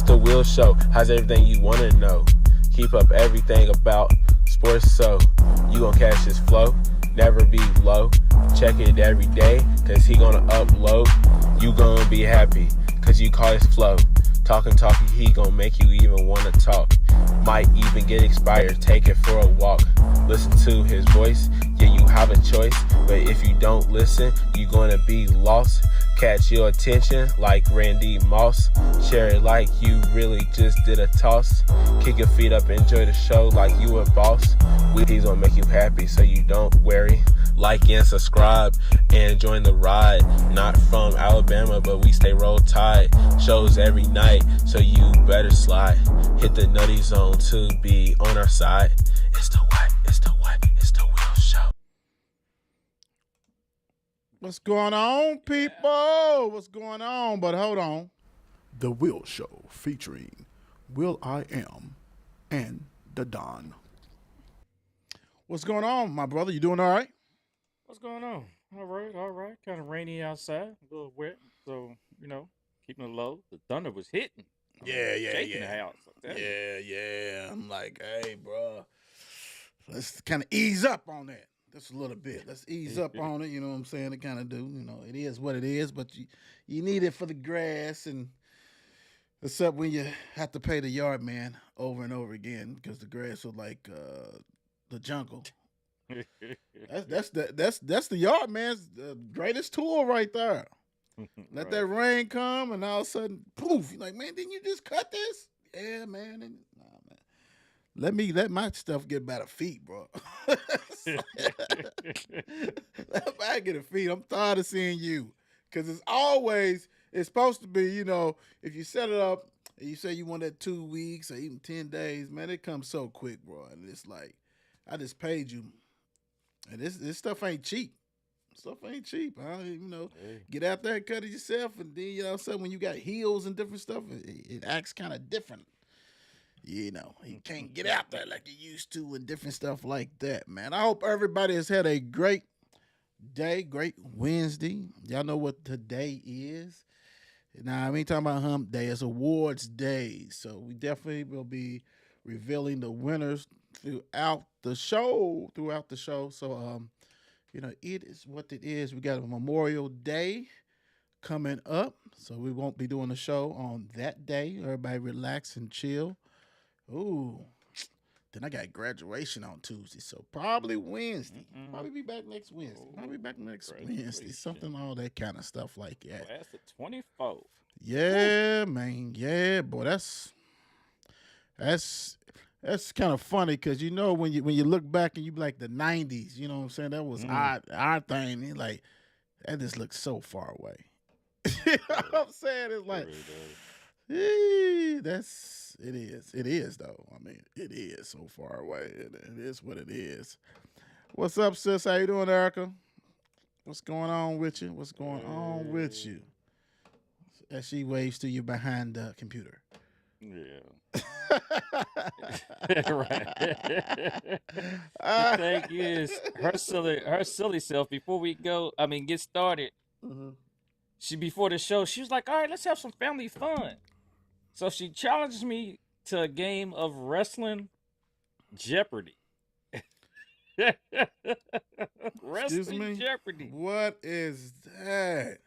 It's the Will Show. How's everything you want to know? Keep up everything about sports so you gon' catch his flow. Never be low. Check it every day, cause he gonna upload. You gonna be happy, cause you call his flow. Talking, he gonna make you even wanna talk. Might even get inspired, take it for a walk. Listen to his voice, yeah, you have a choice. But if you don't listen, you gonna be lost. Catch your attention like Randy Moss. Share it like you really just did a toss. Kick your feet up, enjoy the show like you a boss. He's gonna make you happy so you don't worry. Like and subscribe and join the ride. Not from Alabama, but we stay roll tide. Shows every night, so you better slide. Hit the nutty zone to be on our side. It's the what? It's the what? It's the Will Show. What's going on, people? What's going on? But hold on. The Will Show featuring Will I Am and the Don. What's going on, my brother? You doing all right? What's going on? All right. Kind of rainy outside, a little wet. So, keeping it low. The thunder was hitting. Shaking the house. Yeah. I'm like, hey, bro, let's kind of ease up on that. Just a little bit. Let's ease up on it. You know what I'm saying? It kind of do. It is what it is, but you need it for the grass, and except when you have to pay the yard man over and over again because the grass is like the jungle. That's the yard man's greatest tool right there. Let that rain come, and all of a sudden, poof! You're like, man, didn't you just cut this? Yeah, man. And, nah, man. Let my stuff get by the feet, bro. Let my get a feet. I'm tired of seeing you, because it's supposed to be, if you set it up and you say you want that 2 weeks or even 10 days, man, it comes so quick, bro. And it's like, I just paid you. And this stuff ain't cheap. Stuff ain't cheap, huh? Get out there and cut it yourself, and then so when you got heels and different stuff, it acts kind of different. You can't get out there like you used to and different stuff like that, man. I hope everybody has had a great day, great Wednesday. Y'all know what today is. Now, I ain't talking about hump day. It's awards day. So we definitely will be revealing the winners throughout the show. So, it is what it is. We got a Memorial Day coming up. So we won't be doing the show on that day. Everybody relax and chill. Ooh. Then I got graduation on Tuesday. So probably Wednesday. Probably be back next Wednesday. Something, all that kind of stuff like that. Well, that's the 24th. Yeah, man. Yeah, boy. That's kind of funny because when you look back and you be like the 90s, you know what I'm saying? That was our thing. And like, that just looks so far away. You know what I'm saying? It's like, it is. It is, though. I mean, it is so far away. It is what it is. What's up, sis? How you doing, Erica? What's going on with you? As she waves to you behind the computer. Yeah. Right. The thing is, her silly self, before we get started, before the show, she was like, all right, let's have some family fun. So she challenged me to a game of wrestling Jeopardy. Wrestling Jeopardy. What is that?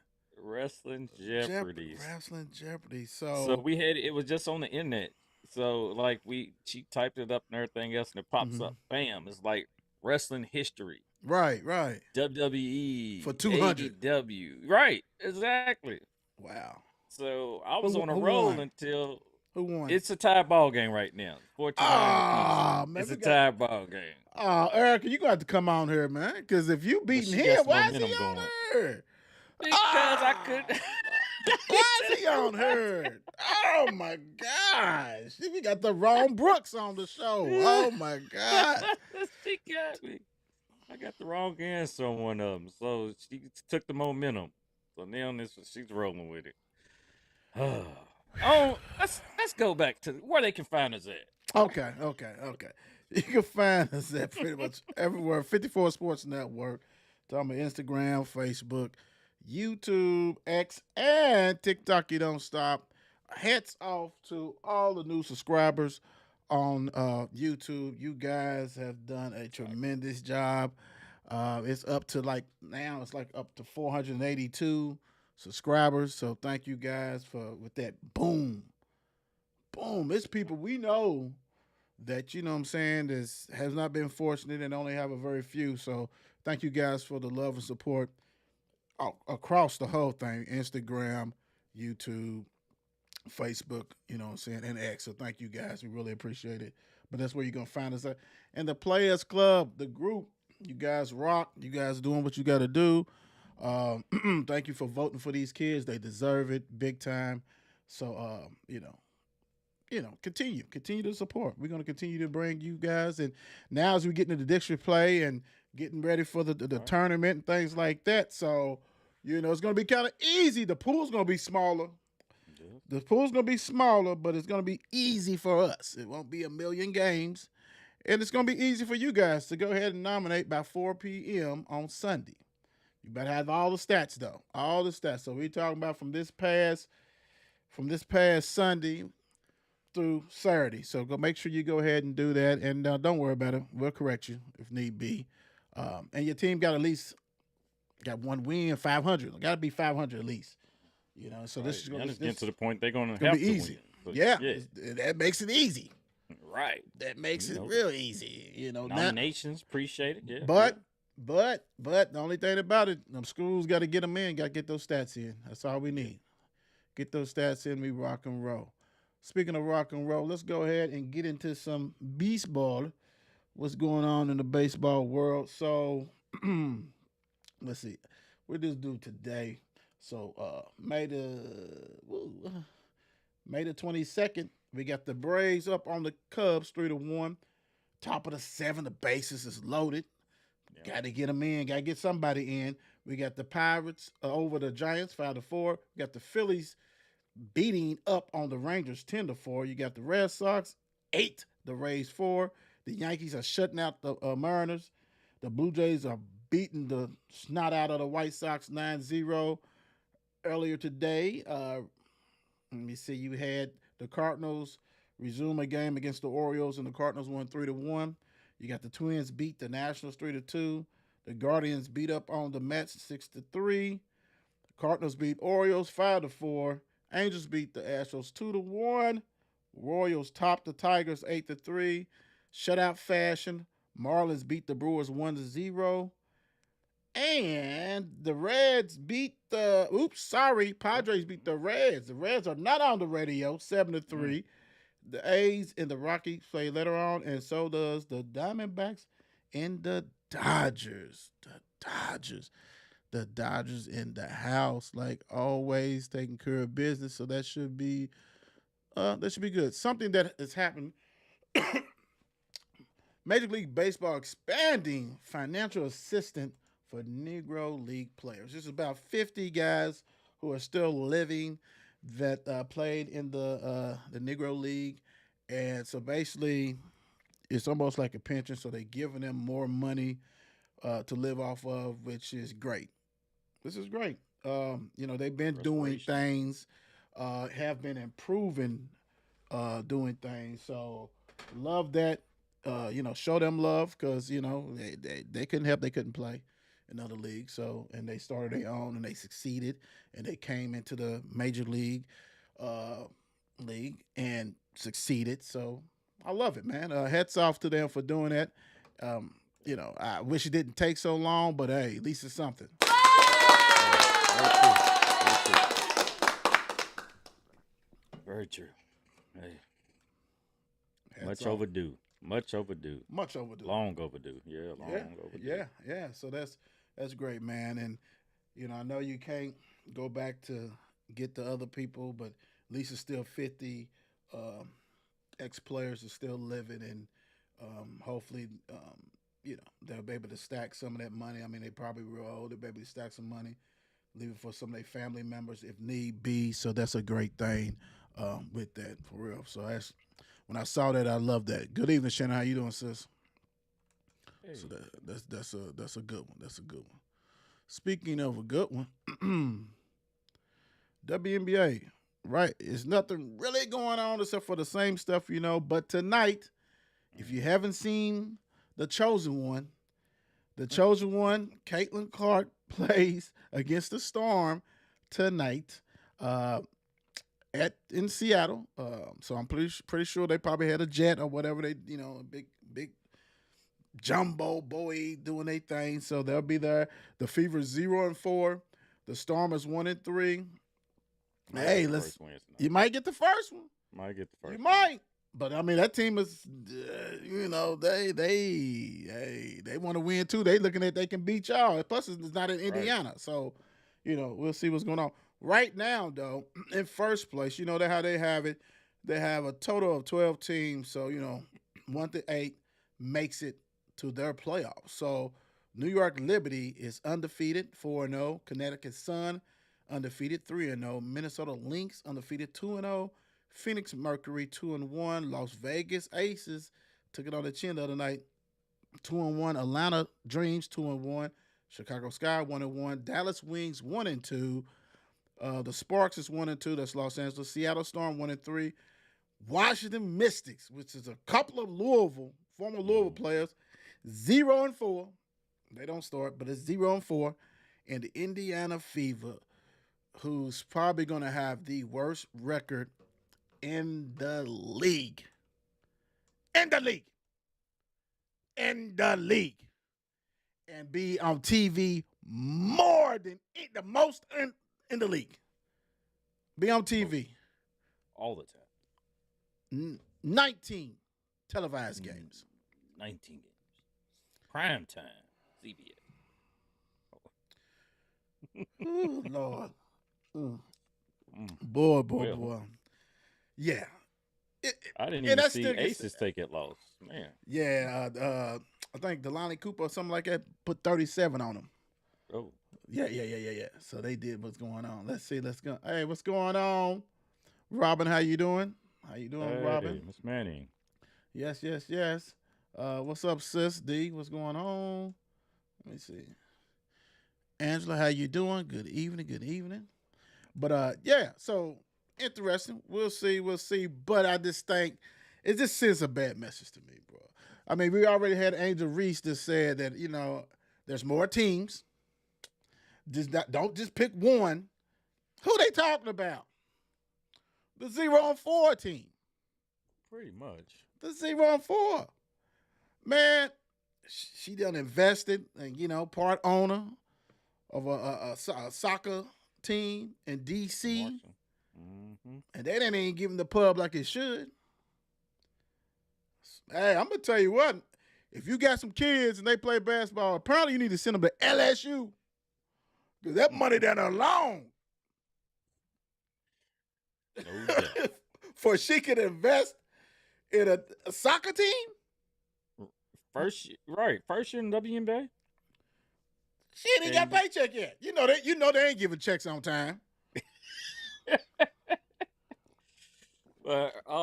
Wrestling Jeopardy. Wrestling Jeopardy. So it was just on the internet. So she typed it up and everything else, and it pops up. Bam! It's like wrestling history. Right. WWE for 200. AEW. Right. Exactly. Wow. So I was on a roll until. Who won? It's a tie ball game right now. 14 man, it's a tie ball game. Oh, Erica, you got to come on here, man. Because if you beating him, why is he on her? Because I could. Why is he on her? Oh my gosh. We got the wrong Brooks on the show. Oh my God. She got me. I got the wrong answer on one of them. So she took the momentum. So now she's rolling with it. Let's go back to where they can find us at. Okay. You can find us at pretty much everywhere. 54 Sports Network. Talking about Instagram, Facebook, YouTube, X, and TikTok. You don't stop. hats off to all the new subscribers on YouTube. You guys have done a tremendous job. It's up to now it's like up to 482 subscribers. So thank you guys for with that. Boom, boom. It's people we know that what I'm saying has not been fortunate and only have a very few. So thank you guys for the love and support across the whole thing: Instagram, YouTube, Facebook, what I'm saying, and X. So thank you guys. We really appreciate it. But that's where you're gonna find us at. And the Players Club, the group, you guys rock. You guys doing what you gotta do. Thank you for voting for these kids. They deserve it big time. So continue to support. We're gonna continue to bring you guys, and now as we get into the district play and getting ready for the tournament and things like that. So, it's gonna be kind of easy. The pool's gonna be smaller. The pool's gonna be smaller, but it's gonna be easy for us. It won't be a million games, and it's gonna be easy for you guys to go ahead and nominate by 4 p.m. on Sunday. You better have all the stats though, all the stats. So we're talking about from this past Sunday through Saturday. So go make sure you go ahead and do that, and don't worry about it. We'll correct you if need be. And your team got at least one win, 500. Got to be 500 at least. So Right. this is going to get to the point they're going to gonna have be to easy. win. But Yeah, that makes it easy. right. That makes it real easy. Nominations, appreciate it. Yeah, But the only thing about it, them schools got to get them in. Got to get those stats in. That's all we need. Get those stats in. We rock and roll. Speaking of rock and roll, let's go ahead and get into some baseball. What's going on in the baseball world? So let's see. What did this do today? So May the 22nd, we got the Braves up on the Cubs 3-1. Top of the 7, the bases is loaded. Yeah. Got to get them in. Got to get somebody in. We got the Pirates over the Giants 5-4. We got the Phillies beating up on the Rangers 10-4. You got the Red Sox 8, the Rays 4. The Yankees are shutting out the Mariners. The Blue Jays are beating the snot out of the White Sox 9-0. Earlier today, let me see, you had the Cardinals resume a game against the Orioles, and the Cardinals won 3-1. You got the Twins beat the Nationals 3-2. The Guardians beat up on the Mets 6-3. The Cardinals beat Orioles 5-4. Angels beat the Astros 2-1. Royals topped the Tigers 8-3. Shutout fashion. Marlins beat the Brewers 1-0. And the Reds beat Padres beat the Reds. The Reds are not on the radio, 7-3. The A's and the Rockies play later on, and so does the Diamondbacks and the Dodgers. The Dodgers in the house, like always, taking care of business. So that should be good. Something that has happened. Major League Baseball expanding financial assistance for Negro League players. There's about 50 guys who are still living that played in the Negro League, and so basically it's almost like a pension. So they're giving them more money to live off of, which is great. This is great. They've been doing things, have been improving, doing things. So love that. Show them love because they couldn't help, they couldn't play in other leagues. So, and they started their own and they succeeded and they came into the major league and succeeded. So I love it, man. Hats off to them for doing that. I wish it didn't take so long, but hey, at least it's something. Very true. Hey. Hats Much overdue. Much overdue. Long overdue. Yeah, overdue. Yeah. So that's great, man. And I know you can't go back to get the other people, but at least it's still 50 ex-players are still living, and hopefully they'll be able to stack some of that money. I mean, they probably real old. They'll be able to stack some money, leave it for some of their family members if need be. So that's a great thing with that, for real. So when I saw that, I love that. Good evening, Shannon. How you doing, sis? Hey. So that's a good one. That's a good one. Speaking of a good one, WNBA, Right. It's nothing really going on except for the same stuff, But tonight, if you haven't seen The Chosen One, Caitlin Clark plays against the Storm tonight in Seattle. So I'm pretty sure they probably had a jet or whatever a big jumbo boy doing their thing. So they'll be there. The Fever's 0-4. The Storm is 1-3. Hey, you might get the first one. You might. But I mean, that team is, they want to win too. They looking at they can beat y'all. Plus, it's not in Indiana, so we'll see what's going on. Right now, though, in first place, how they have it. They have a total of 12 teams, so 1-8 makes it to their playoffs. So New York Liberty is undefeated, 4-0. Connecticut Sun undefeated, 3-0. Minnesota Lynx undefeated, 2-0. Phoenix Mercury 2-1. Las Vegas Aces took it on the chin the other night, 2-1. Atlanta Dreams 2-1. Chicago Sky 1-1. Dallas Wings 1-2. The Sparks is 1-2. That's Los Angeles. Seattle Storm 1-3. Washington Mystics, which is a couple of former Louisville players, 0-4. They don't start, but it's 0-4. And the Indiana Fever, who's probably going to have the worst record in the league. And be on TV more than the most in the league. Be on TV. All the time. 19 televised games. 19 games. Prime time. CBS. Oh, Lord. Boy. Yeah. I didn't even see Aces take it loss. Man. Yeah. I think Delani Cooper or something like that put 37 on them. Oh. Yeah. So they did what's going on. Let's see. Let's go. Hey, what's going on? Robin, how you doing? Hey, Robin? Miss Manning. Yes. What's up, sis? D, what's going on? Let me see. Angela, how you doing? Good evening. But yeah, so interesting. We'll see. But I just think it just sends a bad message to me, bro. I mean, we already had Angel Reese that said that, there's more teams. Don't just pick one. Who they talking about? The 0-4 team. Pretty much. The 0-4. Man, she done invested and, part owner of a soccer team in D.C. Mm-hmm. And they didn't even give them the pub like it should. Hey, I'm going to tell you what. If you got some kids and they play basketball, apparently you need to send them to LSU. Because that money down there alone. No doubt. For she could invest in a soccer team? First year in WNBA? She ain't even got a paycheck yet. You know they ain't giving checks on time.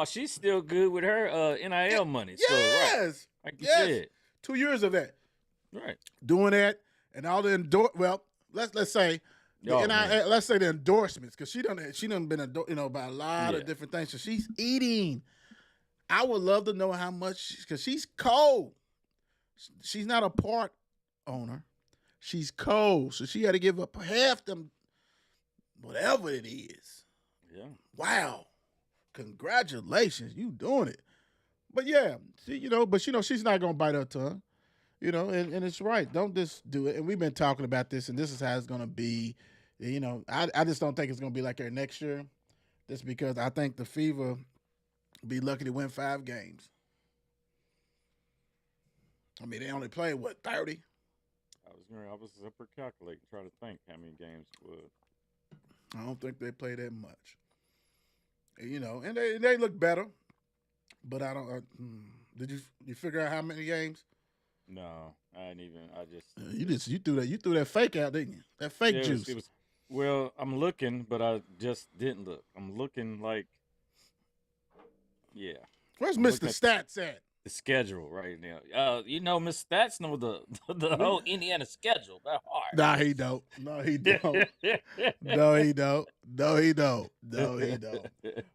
She's still good with her NIL money. Yes. So, right. Like you said. 2 years of that. Right. Doing that and all the let's say the NIL, let's say the endorsements, because she done been by a lot of different things. So she's eating. I would love to know how much, because she's cold. She's not a part owner. She's cold, so she had to give up half them, whatever it is. Yeah. Wow. Congratulations, you doing it. But yeah, she's not gonna bite her tongue. And it's right. Don't just do it. And we've been talking about this, and this is how it's gonna be. I just don't think it's gonna be like her next year. Just because I think the Fever be lucky to win 5 games. I mean, they only play 30? I was upper calculating, trying to think how many games it was. I don't think they play that much. And they look better. But I don't. Did you figure out how many games? No, I didn't even. I just you threw that fake out, didn't you? That fake juice. Well, I'm looking, but I just didn't look. I'm looking like, yeah. Where's Mr. Stats at? The schedule right now. Miss Stats know the whole Indiana schedule by heart. Nah, he don't. No, he don't. No, he don't. No, he don't. No, he don't.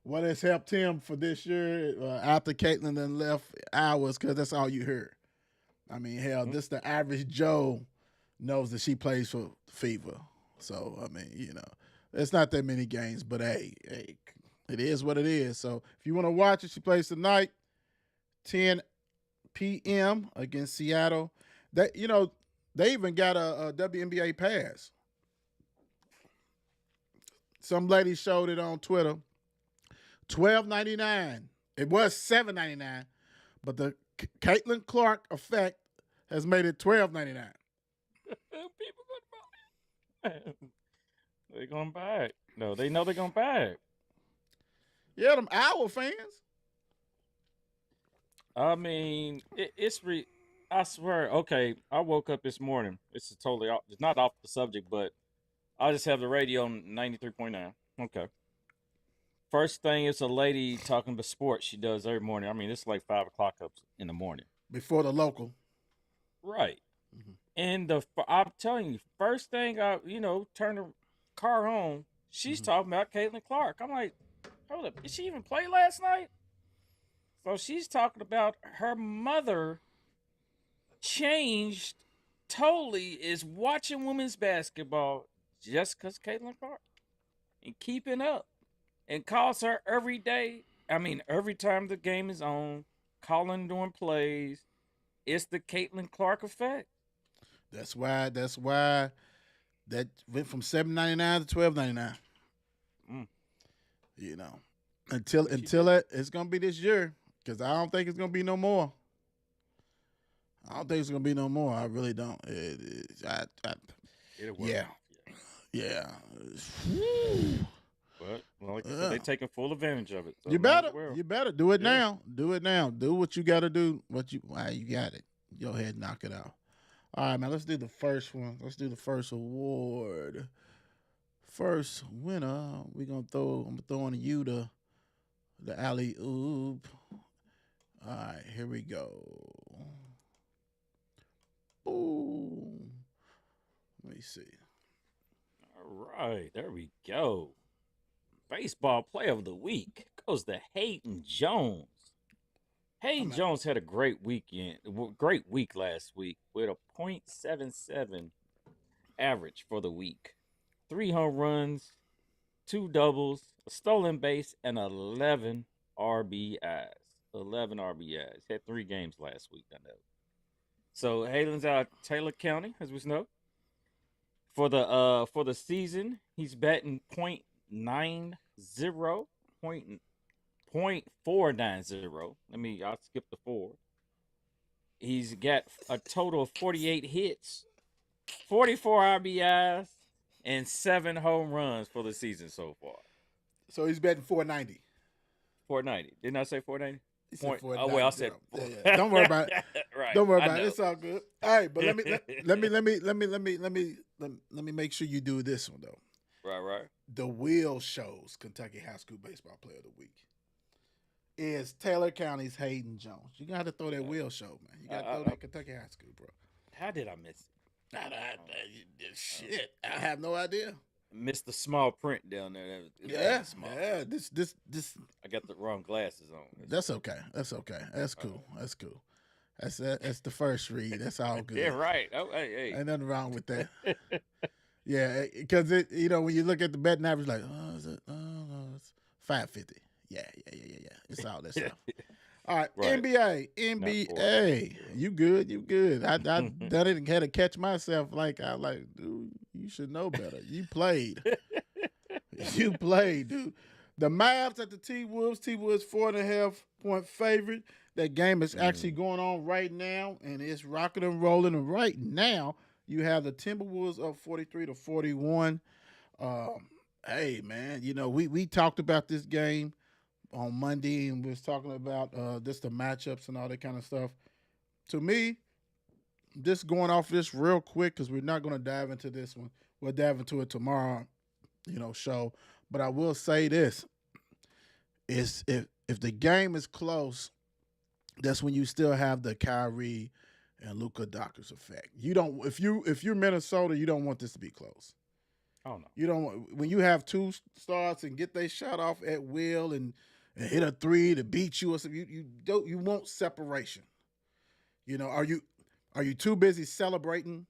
What has helped him for this year after Caitlin then left hours, because that's all you heard. I mean, hell, this the average Joe knows that she plays for Fever. So, I mean, it's not that many games, but hey, it is what it is. So, if you want to watch it, she plays tonight, 10 p.m. against Seattle. They even got a WNBA pass. Some lady showed it on Twitter. $12.99. It was $7.99, but the Caitlin Clark effect has made it $12.99. People gonna buy it. They're gonna buy it. No, they know they're gonna buy it. Yeah, them Owl fans. I mean, I swear. Okay, I woke up this morning. It's it's not off the subject, but I just have the radio on 93.9. Okay. First thing is a lady talking about sports she does every morning. I mean, it's like 5 o'clock up in the morning. Before the local. Right. Mm-hmm. And I'm telling you, first thing turn the car on, she's talking about Caitlin Clark. I'm like, hold up, did she even play last night? So she's talking about her mother changed totally, is watching women's basketball just because Caitlin Clark and keeping up, and calls her every day. I mean, every time the game is on, calling during plays. It's the Caitlin Clark effect. That's why that went from $7.99 to $12.99. Until it's gonna be this year, because I don't think it's gonna be no more. I don't think it's gonna be no more. I really don't. Yeah. But like I said, they're taking full advantage of it. So you better do it now. Do it now. Do what you got to do. You got it. Go ahead and knock it out. All right, man. Let's do the first one. Let's do the first award. First winner. I'm gonna throw on you the alley oop. All right, here we go. Boom. Let me see. All right, there we go. Baseball Player of the Week goes to Hayden Jones. Hayden Jones had a great week last week with a .77 average for the week. 3 home runs, 2 doubles, a stolen base, and 11 RBIs. 11 RBIs. Had 3 games last week, I know. So Hayden's out of Taylor County, as we know. For the season, he's batting .490. I'll skip the 4. He's got a total of 48 hits, 44 RBIs, and 7 home runs for the season so far. So he's batting .490. .490. Didn't I say .490? He said .490. Oh well, I said. Yeah. Don't worry about it. Right. Don't worry about it. It's all good. All right, but let me make sure you do this one though. Right. The Will shows Kentucky High School Baseball Player of the Week is Taylor County's Hayden Jones. You gotta throw that Will show, man. You gotta throw that Kentucky High School, bro. How did I miss it? Shit, I have no idea. Missed the small print down there. Yeah. This. I got the wrong glasses on. That's okay. That's cool. That's cool. That's the first read. That's all good. Yeah, right. Oh, hey. Ain't nothing wrong with that. Yeah, because when you look at the betting average, like, it's 550. Yeah. It's all that stuff. All right. NBA. You good. I done it and had to catch myself. Dude, you should know better. You played. Dude. The Mavs at the T-Wolves. T-Wolves 4.5-point favorite. That game is actually going on right now, and it's rocking and rolling. And right now, you have the Timberwolves up 43-41. Hey, man, we talked about this game on Monday, and we was talking about just the matchups and all that kind of stuff. To me, just going off this real quick, because we're not going to dive into this one. We'll dive into it tomorrow, show. But I will say this: is if the game is close, That's when you still have the Kyrie and Luka Doncic effect. You don't if you're Minnesota, you don't want this to be close. Oh no. You don't when you have two stars and get they shot off at will and hit a three to beat you or something. You want separation. Are you too busy celebrating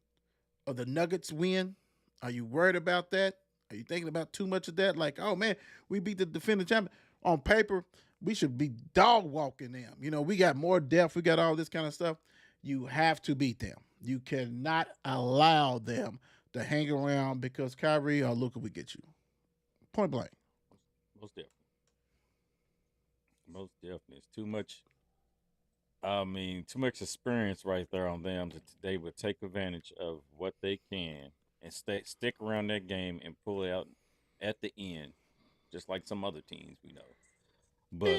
or the Nuggets win? Are you worried about that? Are you thinking about too much of that? Like, oh man, we beat the defending champion. On paper, we should be dog walking them. We got more depth. We got all this kind of stuff. You have to beat them. You cannot allow them to hang around because Kyrie or Luka will get you. Point blank. Most definitely. Most definitely. It's too much. I mean, too much experience right there on them that they would take advantage of what they can and stick around that game and pull it out at the end, just like some other teams we know. But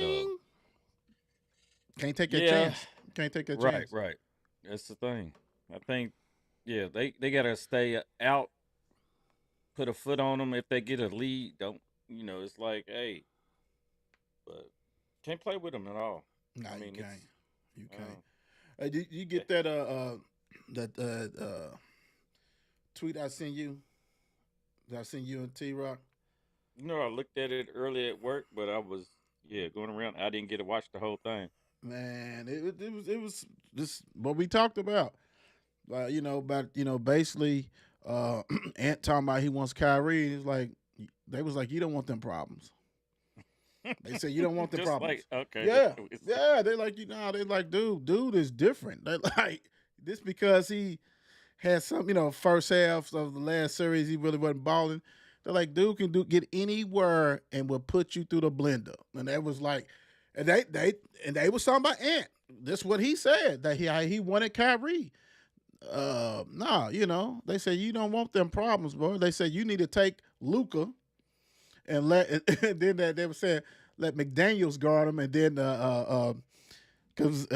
can't take that yeah, chance. Can't take that right, chance. right. That's the thing. I think, yeah, they gotta stay out, put a foot on them if they get a lead. Don't It's like, hey, but can't play with them at all. No, I mean, you can't. You uh, can't. Did you get that tweet I sent you? That I sent you and T Rock? I looked at it early at work, but I was going around. I didn't get to watch the whole thing. Man, it was just what we talked about. Basically, Ant talking about he wants Kyrie. It's like they was like, you don't want them problems. They said you don't want the Just problems. like, okay, Yeah. They like they like, dude is different. They like this because he had some, first half of the last series he really wasn't balling. They're like, dude can get anywhere and will put you through the blender. And that was like, and they was talking about Ant. This is what he said that he wanted Kyrie. They said you don't want them problems, boy. They said you need to take Luka and and then they were saying let McDaniels guard him, and then because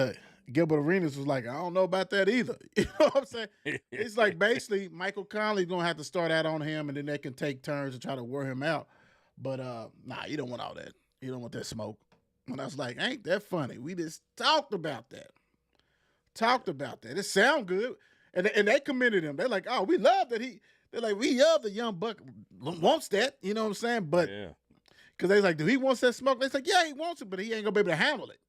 Gilbert Arenas was like, I don't know about that either. You know what I'm saying? It's like basically Michael Conley's gonna have to start out on him, and then they can take turns to try to wear him out. But you don't want all that. You don't want that smoke. And I was like, ain't that funny? We just talked about that. It sound good, and they committed him. They're like, oh, we love that he. They're like, we love the young buck wants that. You know what I'm saying? But because they like, do he wants that smoke? They like, yeah, he wants it, but he ain't gonna be able to handle it.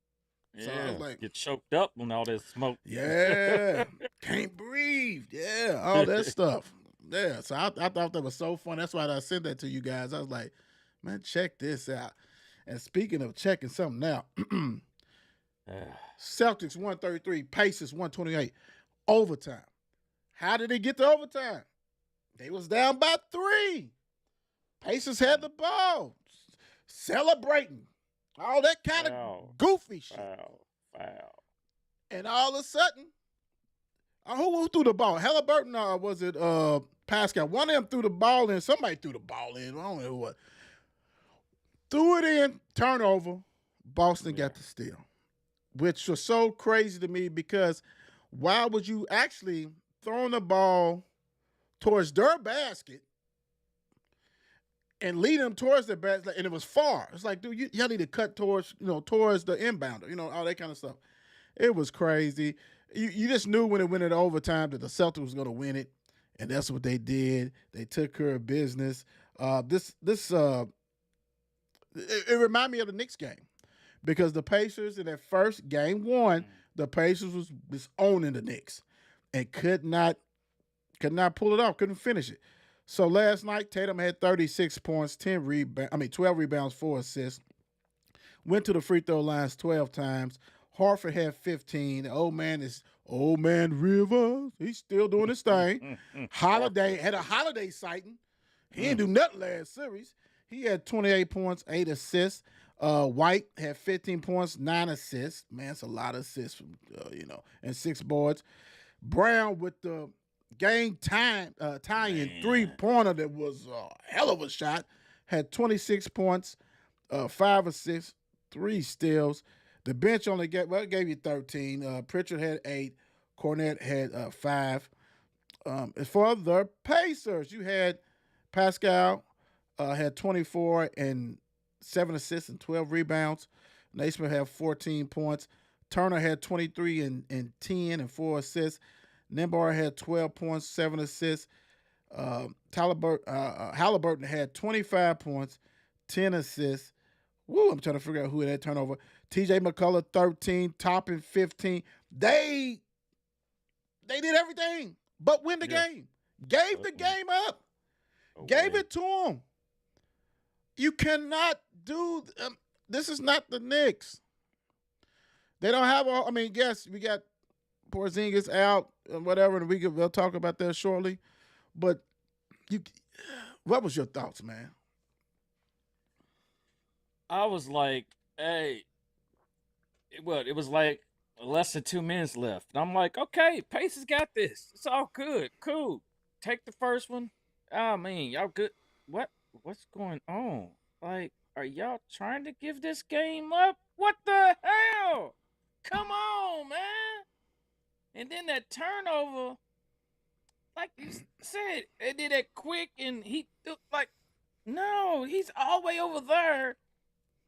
Yeah, so I was like, get choked up on all that smoke. Yeah, can't breathe. Yeah, all that stuff. Yeah, so I thought that was so fun. That's why I sent that to you guys. I was like, man, check this out. And speaking of checking something out, Celtics 133, Pacers 128, overtime. How did they get to overtime? They was down by 3. Pacers had the ball, celebrating, all that kind of goofy shit. Wow. And all of a sudden, who threw the ball? Halliburton or was it Pascal? One of them threw the ball in. Somebody threw the ball in. I don't know what. Threw it in, turnover. Boston got the steal, which was so crazy to me because why would you actually throw the ball towards their basket and lead them towards the basket, and it was far. It's like, dude, y'all need to cut towards the inbounder, all that kind of stuff. It was crazy. You just knew when it went into overtime that the Celtics was going to win it, and that's what they did. They took care of business. It reminded me of the Knicks game because the Pacers in that first game 1, the Pacers was owning the Knicks and could not pull it off, couldn't finish it. So last night, Tatum had 36 points, 12 rebounds, 4 assists. Went to the free throw lines 12 times. Horford had 15. The old man Rivers. He's still doing his thing. Holiday had a holiday sighting. He didn't do nothing last series. He had 28 points, 8 assists. White had 15 points, 9 assists. Man, it's a lot of assists from and 6 boards. Brown with the game tying 3-pointer that was a hell of a shot. Had 26 points, 5 assists, 3 steals. The bench only gave you 13. Pritchard had 8. Cornette had 5. As for the Pacers, you had Pascal had 24 and 7 assists and 12 rebounds. Naismith had 14 points. Turner had 23 and 10 and 4 assists. Nimbar had 12 points, 7 assists. Halliburton had 25 points, 10 assists. Woo, I'm trying to figure out who had that turnover. TJ McCullough, 13, Toppin, 15. They did everything but win the game. Gave the game up. Gave it to them. You cannot do this is not the Knicks. They don't have all. I mean, yes, we got Porzingis out and whatever, and we'll talk about that shortly. But what was your thoughts, man? I was like, hey, it was like less than 2 minutes left. And I'm like, okay, Pacers got this. It's all good. Cool. Take the first one. I mean, y'all good. What's going on? Like, are y'all trying to give this game up? What the hell? Come on, man. And then that turnover, like you said, they did that quick, and he like, no, he's all the way over there.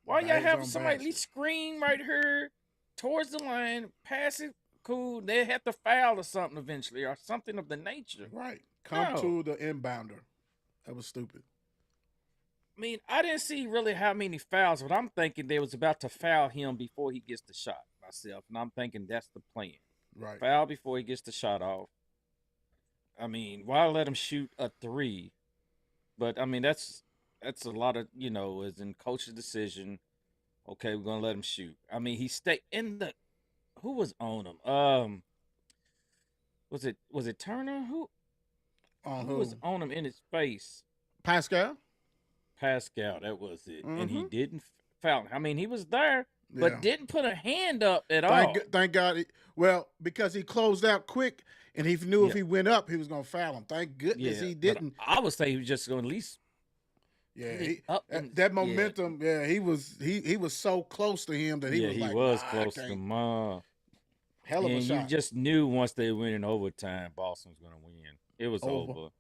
Why y'all having somebody at least scream right here towards the line, pass it, cool. They have to foul or something eventually, or something of the nature. Right. Come to the inbounder. That was stupid. I mean, I didn't see really how many fouls, but I'm thinking they was about to foul him before he gets the shot myself, and I'm thinking that's the plan. Right. Foul before he gets the shot off. I mean, why let him shoot a 3? But I mean, that's a lot of, as in coach's decision. Okay, we're gonna let him shoot. I mean, he stayed in the. Who was on him? Was it Turner? Who was on him in his face? Pascal, that was it. And he didn't foul him. I mean, he was there, but didn't put a hand up at all. Thank God. Because he closed out quick, and he knew if he went up, he was going to foul him. Thank goodness he didn't. I would say he was just going to at least. Yeah, that momentum. Yeah, he was so close to him that he was like, he was close to him. Hell of a shot. You just knew once they went in overtime, Boston was going to win. It was over.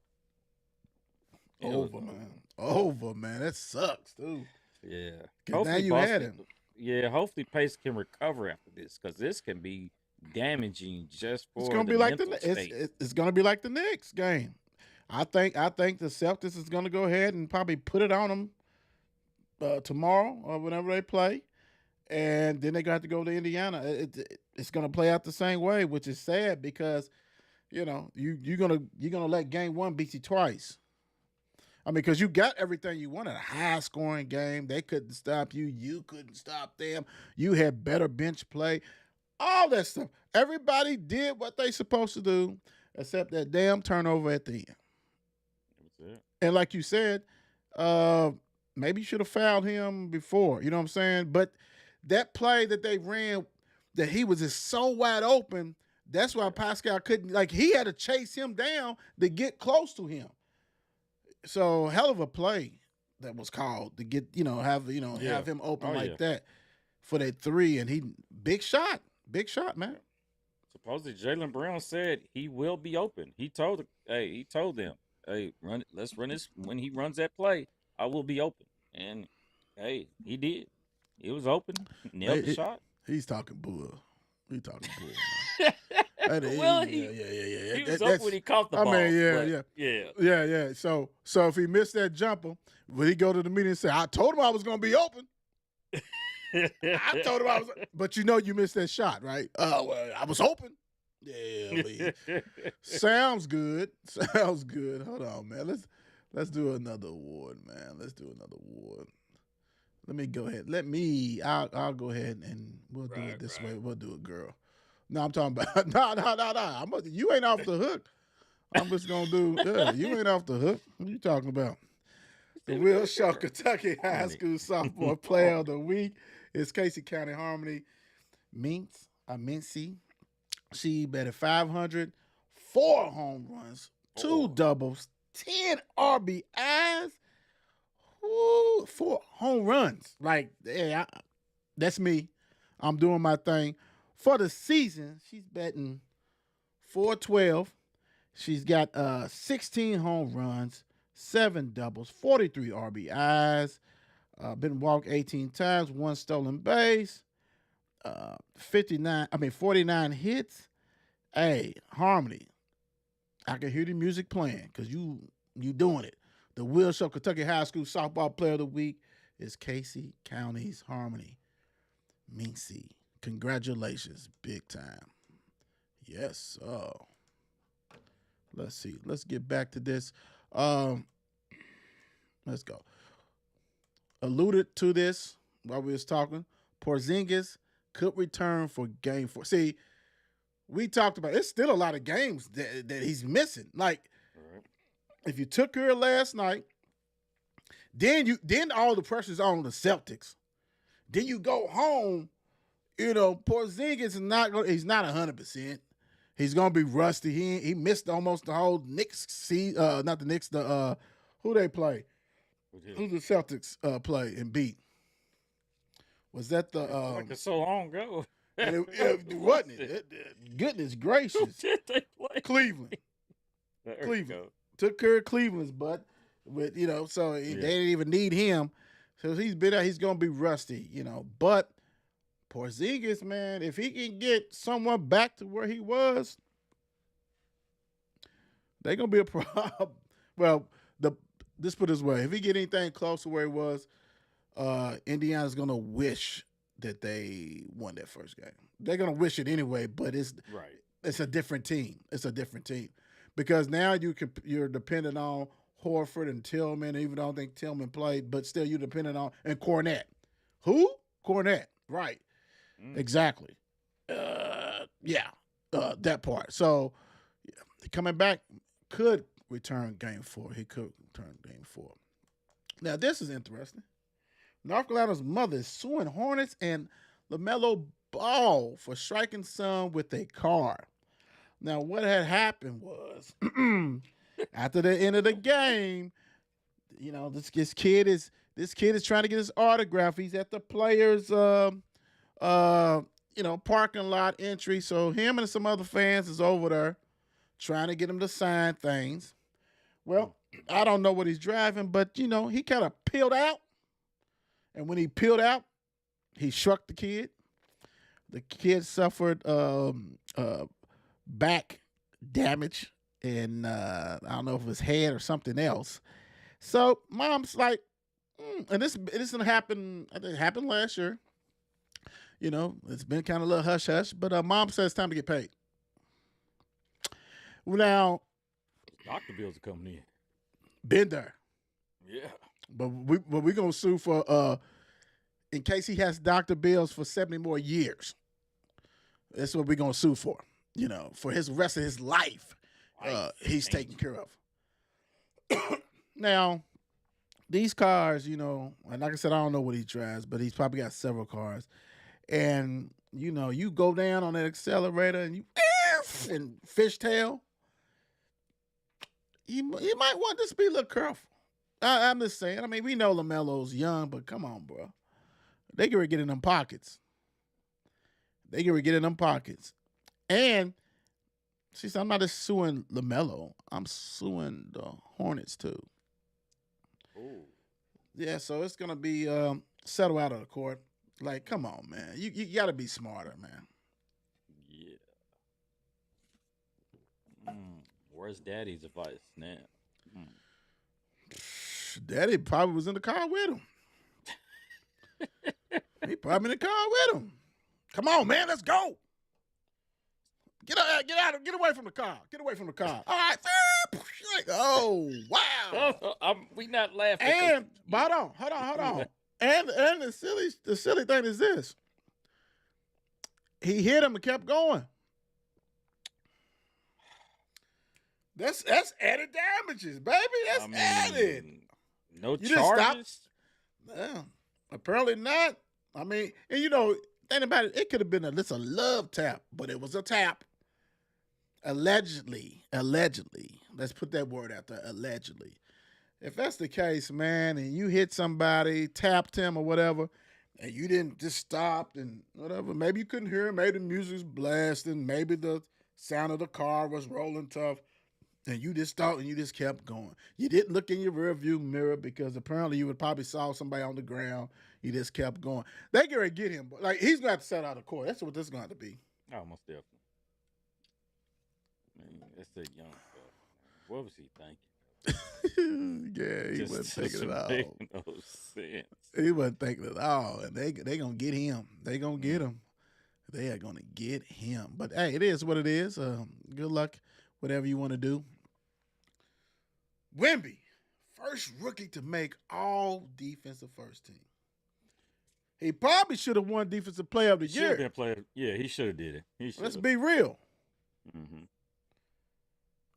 Over, man. That sucks, dude. Yeah. Now you had him. Yeah, hopefully Pace can recover after this, because this can be damaging just for it's gonna be like it's gonna be like the Knicks game. I think the Celtics is gonna go ahead and probably put it on them tomorrow or whenever they play, and then they're gonna have to go to Indiana. It's gonna play out the same way, which is sad because you're gonna let game one beat you twice. I mean, because you got everything you wanted, a high-scoring game. They couldn't stop you. You couldn't stop them. You had better bench play. All that stuff. Everybody did what they supposed to do except that damn turnover at the end. That's it. And like you said, maybe you should have fouled him before. You know what I'm saying? But that play that they ran, that he was just so wide open, that's why Pascal couldn't. Like, he had to chase him down to get close to him. So hell of a play that was called to get, have him open that for that 3, and he big shot, man. Supposedly Jaylen Brown said he will be open. He told them, hey, let's run this. When he runs that play, I will be open. And hey, he did. He was open, nailed the shot. He's talking bull. Man. Well, he was up when he caught the ball. I mean, yeah. So if he missed that jumper, would he go to the meeting and say, I told him I was going to be open? I told him I was, but you missed that shot, right? Oh, well, I was open. Yeah, sounds good. Hold on, man. Let's do another award, man. Let me go ahead. I'll go ahead and we'll do it this way. We'll do it, girl. No, I'm talking about no. You ain't off the hook. I'm just gonna do. You ain't off the hook. What are you talking about? The Will Shaw Kentucky High School Sophomore Player of the Week is Casey County Harmony Mincy. She batted 500, 4 home runs, 2 doubles, 10 RBIs, 4 home runs. Like, that's me. I'm doing my thing. For the season, she's batting .412. She's got 16 home runs, 7 doubles, 43 RBIs, been walked 18 times, 1 stolen base. 49 hits. Hey, Harmony, I can hear the music playing because you doing it. The Will Show Kentucky High School Softball Player of the Week is Casey County's Harmony Mincy. Congratulations, big time. Yes. Let's see. Let's get back to this. Let's go. Alluded to this while we was talking. Porzingis could return for Game 4. See, we talked about it's still a lot of games that he's missing. Like, if you took her last night, then all the pressure's on the Celtics. Then you go home. Porzingis is he's not 100%. He's gonna be rusty. He missed almost the whole Knicks not the Knicks, who they play? Who the Celtics play and beat? Was that the like it's so long ago. wasn't it? Goodness gracious. Who did they play? Cleveland. Cleveland. Took care of Cleveland's butt with, so they didn't even need him. So he's been out, he's gonna be rusty, But Porzingis, man, if he can get someone back to where he was, they're gonna be a problem. Well, this put it this way: if he get anything close to where he was, Indiana's gonna wish that they won that first game. They're gonna wish it anyway, but it's a different team. It's a different team because now you're dependent on Horford and Tillman. Even though I don't think Tillman played, but still you're dependent on and Cornette. Who? Cornette, right? Exactly. That part. So coming back could return Game 4. He could return Game 4. Now this is interesting. North Carolina's mother is suing Hornets and LaMelo Ball for striking son with a car. Now what had happened was after the end of the game, this kid is trying to get his autograph. He's at the players' parking lot entry. So him and some other fans is over there trying to get him to sign things. Well, I don't know what he's driving, but he kind of peeled out. And when he peeled out, he struck the kid. The kid suffered back damage, and I don't know if it was head or something else. So mom's like, and this didn't happen. I think it happened last year. It's been kind of a little hush hush, but mom says it's time to get paid. Now, doctor bills are coming in. Been there. Yeah. But we're gonna sue for in case he has doctor bills for 70 more years. That's what we're gonna sue for. For his rest of his life, he's taken care of. Now, these cars, and like I said, I don't know what he drives, but he's probably got several cars. And you go down on that accelerator and you and fishtail. You might want to just be a little careful. I'm just saying. I mean, we know LaMelo's young, but come on, bro. They get ready to get in them pockets. And she said, I'm not just suing LaMelo. I'm suing the Hornets too. Ooh. Yeah, so it's going to be settled out of the court. Like, come on, man. You got to be smarter, man. Yeah. Where's Daddy's advice now? Daddy probably was in the car with him. He probably in the car with him. Come on, man, let's go. Get away from the car. Get away from the car. All right. Oh, wow. We not laughing. And hold on. And the silly thing is this. He hit him and kept going. That's added damages, baby. That's added. No charges? Yeah, apparently not. I mean, and think about it. It could have been a love tap, but it was a tap. Allegedly. Let's put that word out there. Allegedly. If that's the case, man, and you hit somebody, tapped him or whatever, and you didn't just stop and whatever, maybe you couldn't hear him, maybe the music was blasting, maybe the sound of the car was rolling tough. And you just thought and you just kept going. You didn't look in your rearview mirror because apparently you would probably saw somebody on the ground. You just kept going. They gonna get him. Like he's gonna have to set out of court. That's what this is gonna have to be. Oh, most definitely. Man, that's that young stuff. What was he thinking? Yeah, he wasn't thinking at all. Make no sense. He wasn't thinking at all. And they gonna get him. They gonna get him. They are gonna get him. But hey, it is what it is. Good luck, whatever you want to do. Wemby, first rookie to make all defensive first team. He probably should have won defensive player of the Should have year. been player. Yeah, he should have did it. He should. Let's be real. Mm-hmm.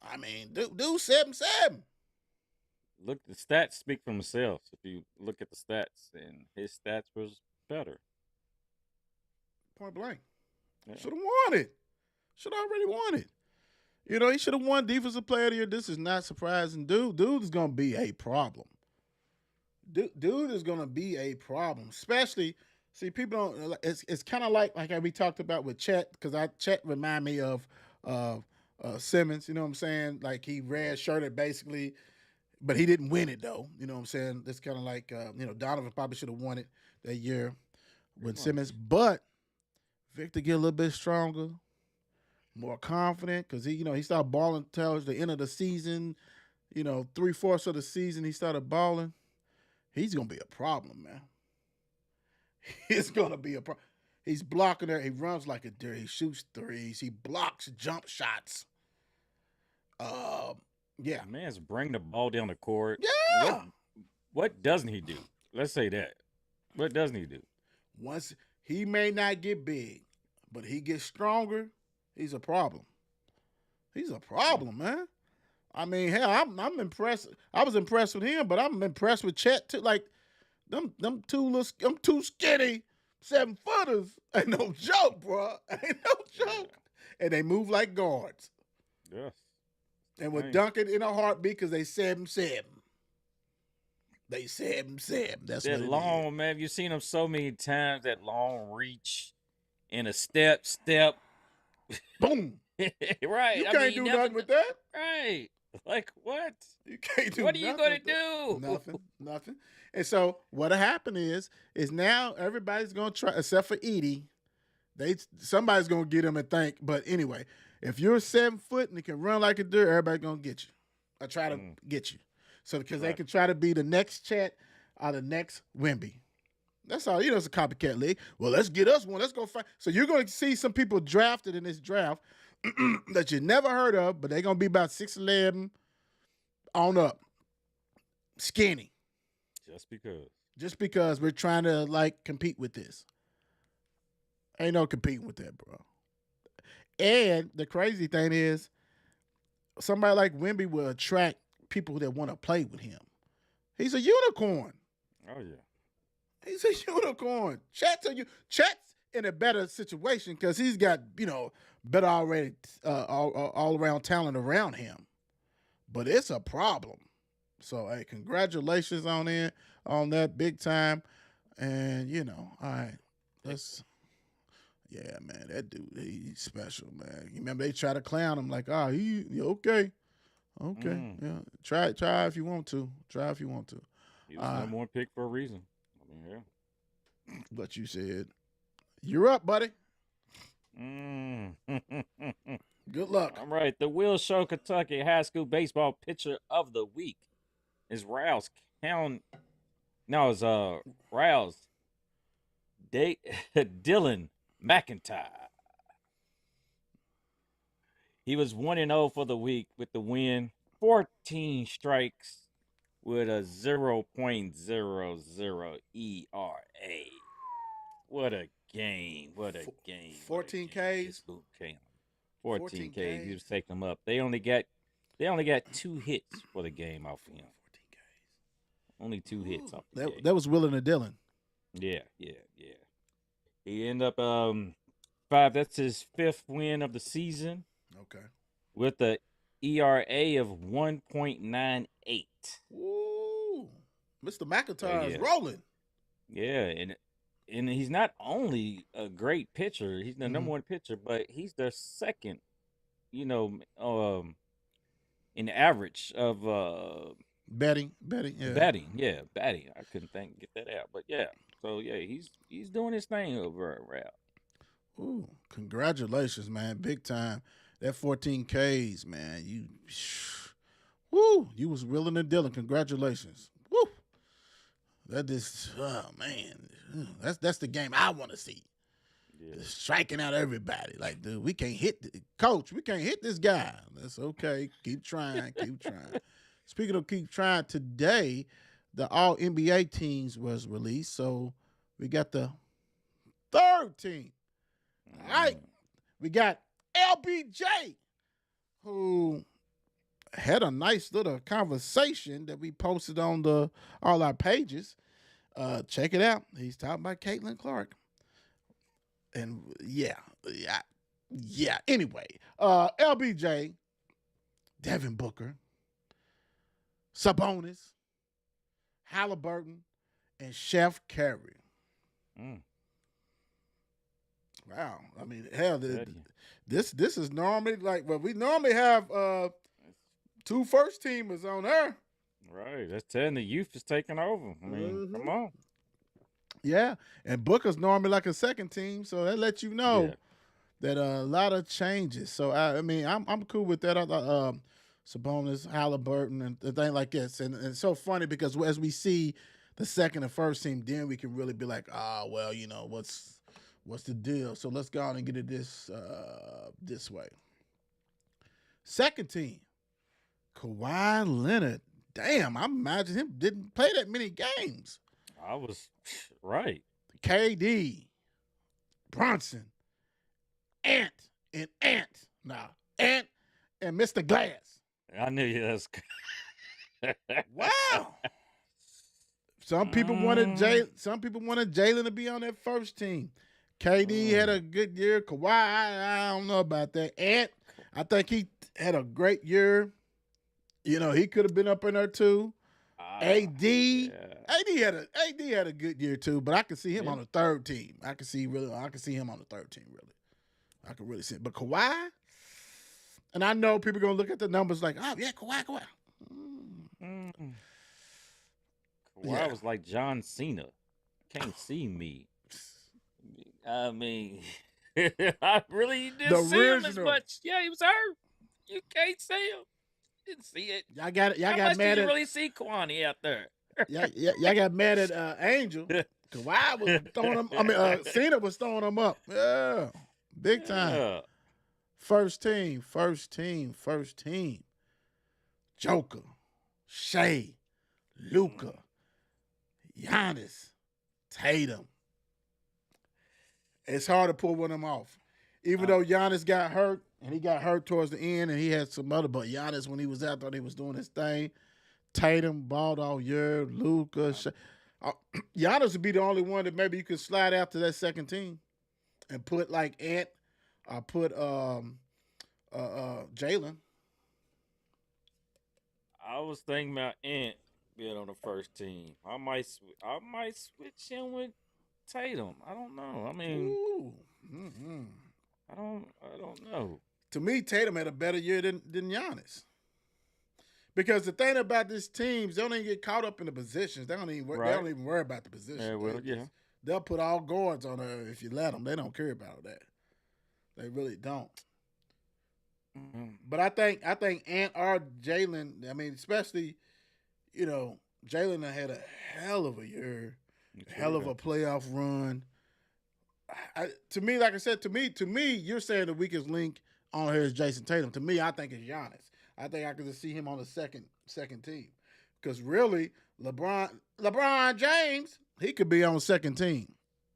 I mean, dude 7-7. Look, the stats speak for themselves. If you look at the stats, and his stats was better. Point blank. Yeah. Should have won it. Should have already won it. You know, he should have won defensive player of the year. This is not surprising. Dude is going to be a problem. Dude is going to be a problem. Especially, see, people don't, it's kind of like we talked about with Chet, because Chet remind me of Simmons, you know what I'm saying? Like he red-shirted basically, but he didn't win it though. You know what I'm saying? It's kind of like, Donovan probably should have won it that year with Simmons. But Victor get a little bit stronger, more confident, because he started balling towards the end of the season. 3/4 of the season he started balling. He's gonna be a problem, man. He's gonna be a problem. He's blocking there. He runs like a deer. He shoots threes. He blocks jump shots. Yeah. Man's bring the ball down the court. Yeah. What doesn't he do? Let's say that. What doesn't he do? Once he may not get big, but he gets stronger, he's a problem. He's a problem, man. I mean, hell, I'm impressed. I was impressed with him, but I'm impressed with Chet too. Like them two skinny 7-footers ain't no joke, bro. Ain't no joke. And they move like guards. Yes. And would dunk it in a heartbeat because they 7-7. They 7-7. That's that what long, man. You've seen him so many times. That long reach and a step. Boom. Right. You can't do nothing with that. Right. Like what? You can't do. What are you gonna do? Nothing. And so what happened is now everybody's gonna try, except for Edie. Somebody's gonna get him and think. But anyway, if you're 7 foot and you can run like a deer, everybody's gonna get you. I try to get you. So because they can try to be the next Chet or the next Wemby. That's all. It's a copycat league. Well, let's get us one. Let's go find. So you're going to see some people drafted in this draft that you never heard of, but they're going to be about 6'11" on up. Skinny. Just because we're trying to, compete with this. Ain't no competing with that, bro. And the crazy thing is, somebody like Wemby will attract people that want to play with him. He's a unicorn. Oh, yeah. He's a unicorn. Chet's in a better situation because he's got, better already all around talent around him. But it's a problem. So, hey, congratulations on that big time. And, all right, yeah, man, that dude, he's special, man. You remember they try to clown him like, he okay. Okay, yeah. Try if you want to. He was number one pick for a reason. I mean, yeah. But you said, you're up, buddy. Good luck. All right, the Will Show Kentucky High School Baseball Pitcher of the Week is Rouse Dylan McIntyre. He was 1-0 for the week with the win, 14 strikes with a 0.00 ERA. What a game. 14 Ks. 14 Ks. He was taking them up. They only got 2 hits for the game off of him. 14 Ks. Only 2 hits off the game. That was Willing to Dylan. Yeah. He ended up 5. That's his 5th win of the season. Okay. With the ERA of 1.98. Woo! Mr. McIntyre is rolling. Yeah, and he's not only a great pitcher, he's the number one pitcher, but he's the second, in in the average of Betting, yeah. batting. Yeah, batting. I couldn't get that out, but yeah. So yeah, he's doing his thing over at Rap. Ooh, congratulations, man. Big time. That 14 Ks, man. Woo, you was willing and dealing. Congratulations. Woo. That is, oh man. That's the game I want to see. Yeah. Striking out everybody. Like, dude, we can't hit coach, we can't hit this guy. That's okay. Keep trying. Speaking of keep trying, today the all NBA teams was released. So we got the third team. All right. We got LBJ, who had a nice little conversation that we posted on all our pages. Check it out. He's talking about Caitlin Clark. And yeah. Anyway, LBJ, Devin Booker, Sabonis, Halliburton, and Chef Curry. Wow. I mean, hell, this is normally like, well, we normally have 2 first teamers on there. Right. That's telling the youth is taking over. I mean, come on. Yeah. And Booker's normally like a second team, so that lets you know that a lot of changes. So I mean, I'm cool with that. Sabonis, Halliburton, and things like this. And it's so funny because as we see the second and first team, then we can really be like, well, you know, what's the deal? So let's go on and get it this way. Second team, Kawhi Leonard. Damn, I imagine him didn't play that many games. I was right. KD, Brunson, Ant, and Mr. Glass. I knew you. That's wow. Some people wanted Jalen to be on that first team. KD had a good year. Kawhi, I don't know about that. Ant, I think he had a great year. You know, he could have been up in there too. AD had a good year too, but I could see him on the third team. I could see him on the third team really. I could really see it. But Kawhi, and I know people are gonna look at the numbers like, oh yeah, Kawhi. Kawhi was like John Cena. Can't see me. I mean, I really didn't see him as much. Yeah, he was hurt. You can't see him. Didn't see it. Y'all got How mad much did you at really see Kwani out there? y'all got mad at Angel. Kawhi was throwing him. I mean, Cena was throwing him up. Yeah, big time. Yeah. First team. Joker, Shea, Luka, Giannis, Tatum. It's hard to pull one of them off. Even though Giannis got hurt, and he got hurt towards the end, and he had some other, but Giannis, when he was out, thought he was doing his thing. Tatum balled all year. Luka, Giannis would be the only one that maybe you could slide out to that second team and put like Ant or put Jalen. I was thinking about Ant being on the first team. I might switch him with Tatum. I don't know. I mean, I don't know. To me, Tatum had a better year than Giannis. Because the thing about this team, they don't even get caught up in the positions. They don't even worry about the positions. Yeah, well, They'll put all guards on her if you let them. They don't care about that. They really don't. Mm-hmm. But I think Ant or Jalen, I mean, especially, you know, Jalen had a hell of a year, hell of a playoff run. To me, like I said, to me, you're saying the weakest link on here is Jason Tatum. To me, I think it's Giannis. I think I could just see him on the second team. Because really, LeBron James, he could be on the second team.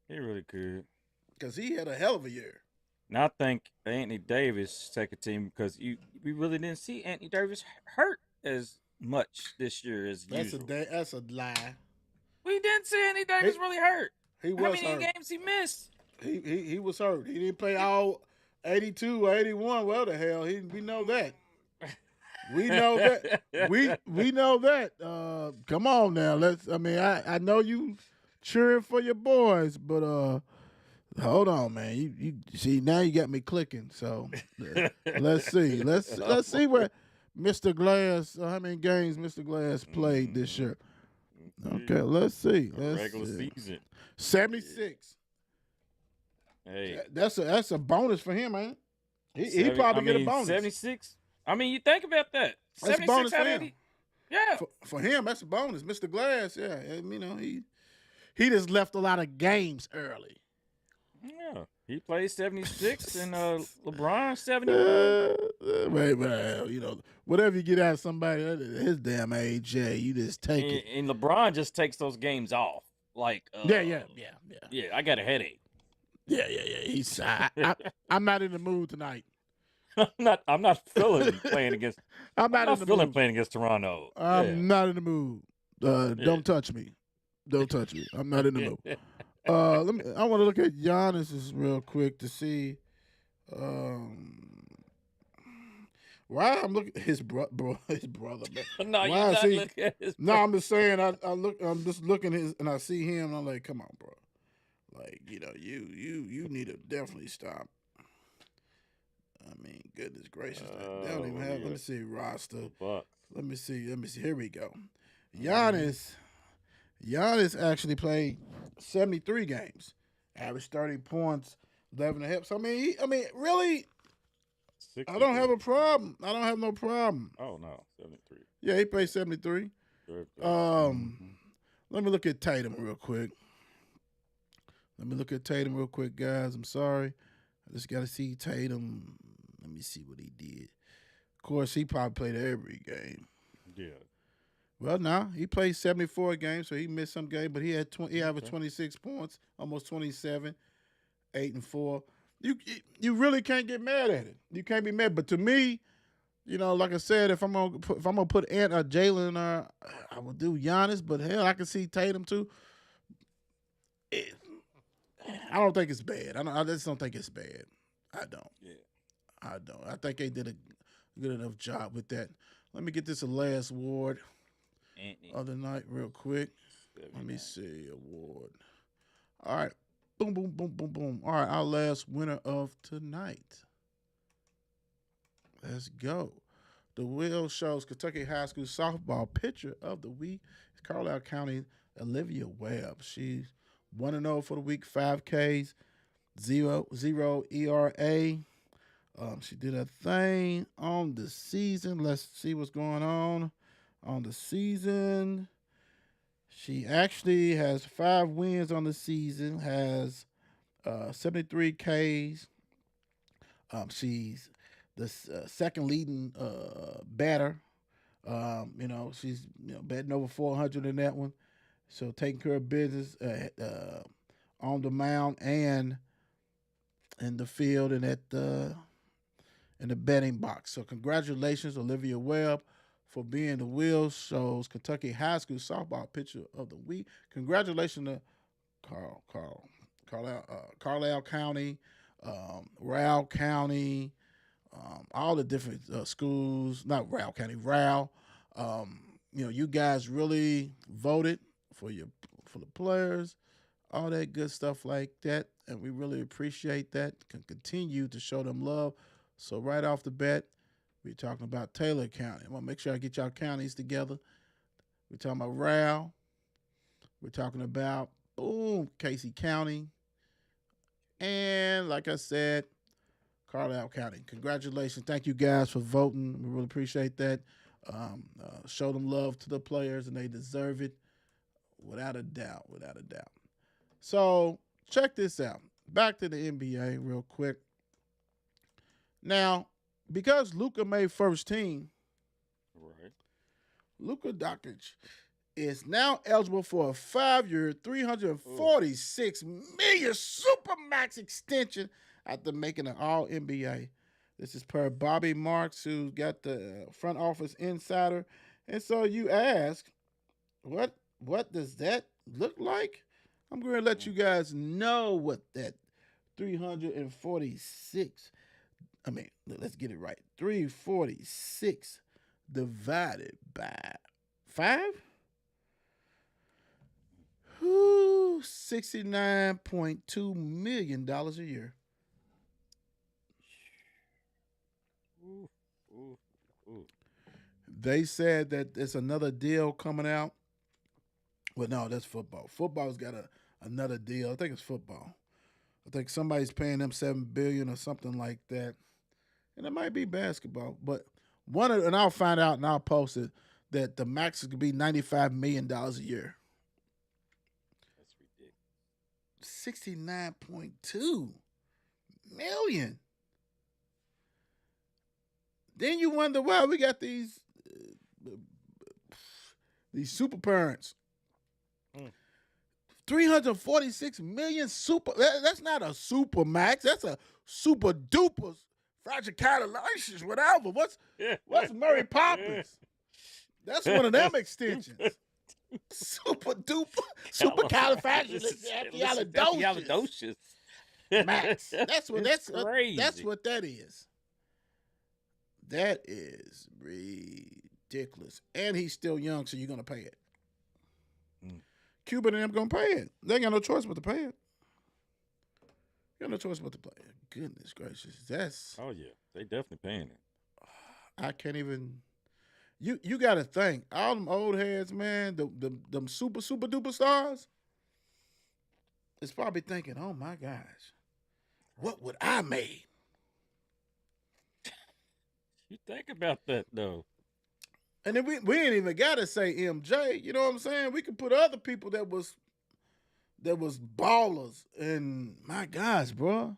He really could. Because he had a hell of a year. Now I think Anthony Davis second team because we really didn't see Anthony Davis hurt as much this year as usual. That's a lie. We didn't see Anthony Davis really hurt. He was How many hurt. games he missed? He was hurt. He didn't play all 82 or 81. Well, the hell, we know that. We know that. We know that. Come on now. I know you cheering for your boys, but hold on, man. You see now you got me clicking. So let's see. Let's see where Mr. Glass, how many games Mr. Glass played this year? Okay, let's see. Regular season. 76. Hey, That's a bonus for him, man. He probably get a bonus. 76. I mean, you think about that. That's a bonus 76 for out of him. 80. Yeah. For him, that's a bonus. Mr. Glass, yeah. And, he just left a lot of games early. Yeah. He played 76 and LeBron 71. Wait, whatever you get out of somebody at his damn age, yeah, you just take it. And LeBron just takes those games off. Like, Yeah, I got a headache. Yeah. He's I'm not in the mood tonight. I'm not feeling playing against. I'm not feeling playing against Toronto. I'm not in the mood. Don't touch me. Don't touch me. I'm not in the mood. I want to look at Giannis real quick to see. Why I'm looking at his brother, man. No, you're not looking at his brother. No, I'm just saying. I'm just looking at his, and I see him, and I'm like, come on, bro. Like, you need to definitely stop. I mean, goodness gracious, they don't even have. Let me see roster. Let me see. Here we go. Giannis actually played 73 games, averaged 30 points, 11 and a half. So I mean, really, 63. I don't have a problem. I don't have no problem. Oh no, 73. Yeah, he played 73. Let me look at Tatum real quick. Guys. I'm sorry. I just got to see Tatum. Let me see what he did. Of course, he probably played every game. Yeah. Well, no, he played 74 games, so he missed some games, but he averaged 26 points, almost 27, 8 and 4. You really can't get mad at it. You can't be mad. But to me, like I said, if I'm gonna put Ant or Jalen, I would do Giannis. But hell, I can see Tatum too. I don't think it's bad. I just don't think it's bad. I don't. Yeah. I don't. I think they did a good enough job with that. Let me get this last award of the night real quick. Let me see. Award. All right. Boom, boom, boom, boom, boom. All right. Our last winner of tonight. Let's go. The Will shows Kentucky High School softball pitcher of the week is Carlisle County Olivia Webb. She's 1-0 for the week, 5 Ks, 0 ERA. She did a thing on the season. Let's see what's going on the season. She actually has 5 wins on the season, has 73 Ks. She's the second leading batter. She's batting over 400 in that one. So taking care of business on the mound and in the field and in the betting box. So congratulations, Olivia Webb, for being the Will Show's Kentucky High School softball pitcher of the week. Congratulations to Carlisle County, Rowell County, all the different schools. Not Rowell County, Rowell. You guys really voted for the players, all that good stuff like that, and we really appreciate that. Can continue to show them love. So right off the bat, we're talking about Taylor County. I want to make sure I get y'all counties together. We're talking about Rowell. We're talking about Casey County, and like I said, Carlisle County. Congratulations! Thank you guys for voting. We really appreciate that. Show them love to the players, and they deserve it. Without a doubt. So check this out. Back to the NBA real quick. Now, because Luka made first team, right? Luka Doncic is now eligible for a 5-year, $346 million Supermax extension after making an All-NBA. This is per Bobby Marks, who got the front office insider. And so you ask, what does that look like? I'm going to let you guys know what that 346, let's get it right. 346 divided by 5? $69.2 million a year. Ooh. They said that there's another deal coming out. Well, no, that's football. Football's got another deal. I think it's football. I think somebody's paying them $7 billion or something like that, and it might be basketball. But and I'll find out and I'll post it that the max is gonna be $95 million a year. That's ridiculous. 69.2 million. Then you wonder why we got these super parents. 346 million super. That's not a super max. That's a super duper fragilization, whatever. What's Mary Poppins? That's one of them extensions. Super duper, super califragilisticexpialidocious. Max. That's crazy. That's what that is. That is ridiculous. And he's still young, so you're gonna pay it. Cuban and them gonna pay it. They ain't got no choice but to pay it. You got no choice but to pay it. Goodness gracious, that's. Oh yeah, they definitely paying it. I can't even. You got to think all them old heads, man. Them super duper stars. Is probably thinking, oh my gosh, what would I made? You think about that though. And then we ain't even gotta say MJ. You know what I'm saying? We could put other people that was ballers. And my gosh, bro,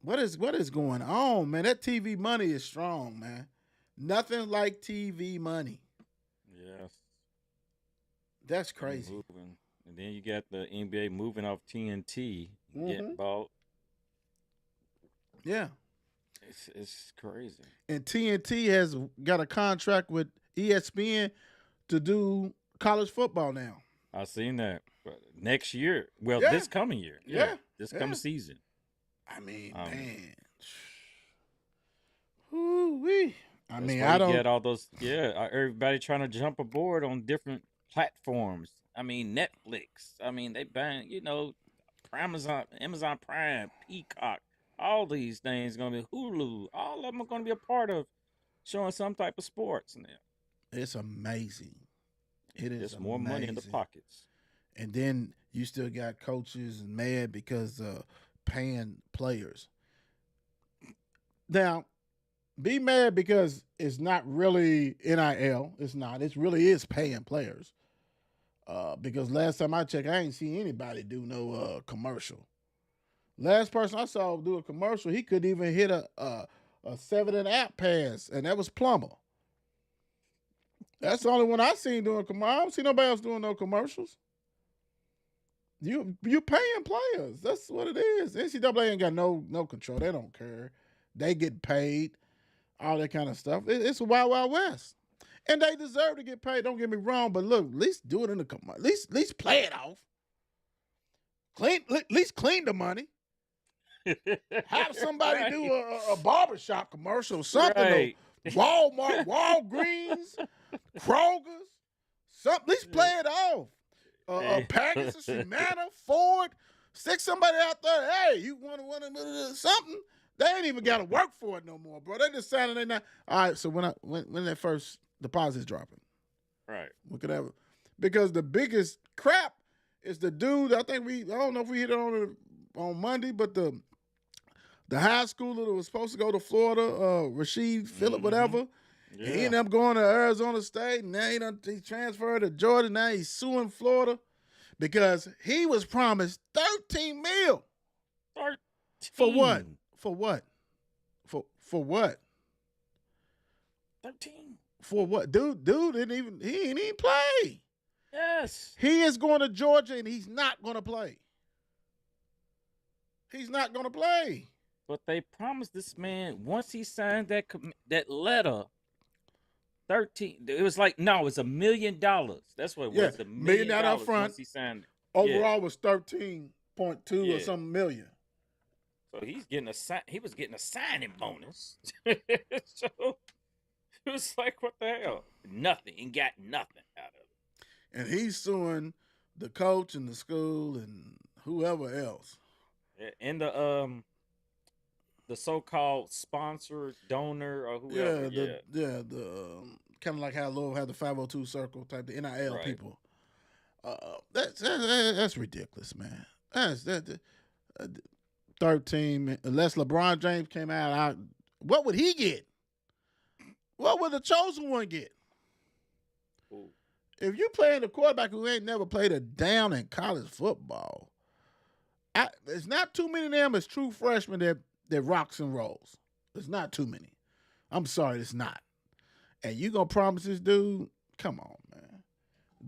what is going on, man? That TV money is strong, man. Nothing like TV money. Yes, that's crazy. And then you got the NBA moving off TNT, getting bought. Yeah. It's crazy. And TNT has got a contract with ESPN to do college football now. I seen that. Next year. Well, this coming year. This coming season. I mean, man. Ooh-wee. I mean, I don't get all those. Yeah, everybody trying to jump aboard on different platforms. I mean, Netflix. I mean, they bang, Amazon Prime, Peacock. All these things gonna be Hulu. All of them are gonna be a part of showing some type of sports now. It's amazing. It is. There's more money in the pockets. And then you still got coaches mad because paying players. Now, be mad because it's not really NIL. It's not. It really is paying players. Because last time I checked, I ain't seen anybody do no commercial. Last person I saw do a commercial, he couldn't even hit a 7-and-out pass, and that was Plummer. That's the only one I seen doing commercials. I don't see nobody else doing no commercials. You paying players. That's what it is. NCAA ain't got no control. They don't care. They get paid, all that kind of stuff. It's a wild, wild west. And they deserve to get paid. Don't get me wrong, but look, at least do it in the commercial. At least play it off. At least clean the money. Have somebody do a barbershop commercial or something. Right. Walmart, Walgreens, Kroger's. At least play it off. Pegasus, Humana, Ford. Stick somebody out there. Hey, you want something? They ain't even got to work for it no more, bro. They just signing it now. All right, so when that first deposit's dropping. Right. We could have it. Because the biggest crap is the dude, I don't know if we hit it on Monday, but the high schooler that was supposed to go to Florida, Rashid Phillip, whatever, he ended up going to Arizona State, and now he transferred to Georgia. Now he's suing Florida because he was promised $13 million. 13. For what? For what? For what? 13. For what? Dude he ain't even play. Yes. He is going to Georgia, and he's not going to play. He's not going to play. But they promised this man once he signed that letter. 13. It was like it's $1 million. That's what it was. $1 million up front. Once he signed it. Overall was 13.2 or something million. So he was getting a signing bonus. So it was like, what the hell? Nothing. He got nothing out of it. And he's suing the coach and the school and whoever else. And the so-called sponsor, donor, or whoever. Yeah, Yeah, the kind of like how Louisville had the 502 circle type, the NIL right. people. That's ridiculous, man. That's that. Uh, 13, unless LeBron James came out, what would he get? What would the chosen one get? Ooh. If you playing a quarterback who ain't never played a down in college football, it's not too many of them as true freshmen that rocks and rolls. It's not too many. I'm sorry, it's not. And you gonna promise this dude? Come on, man.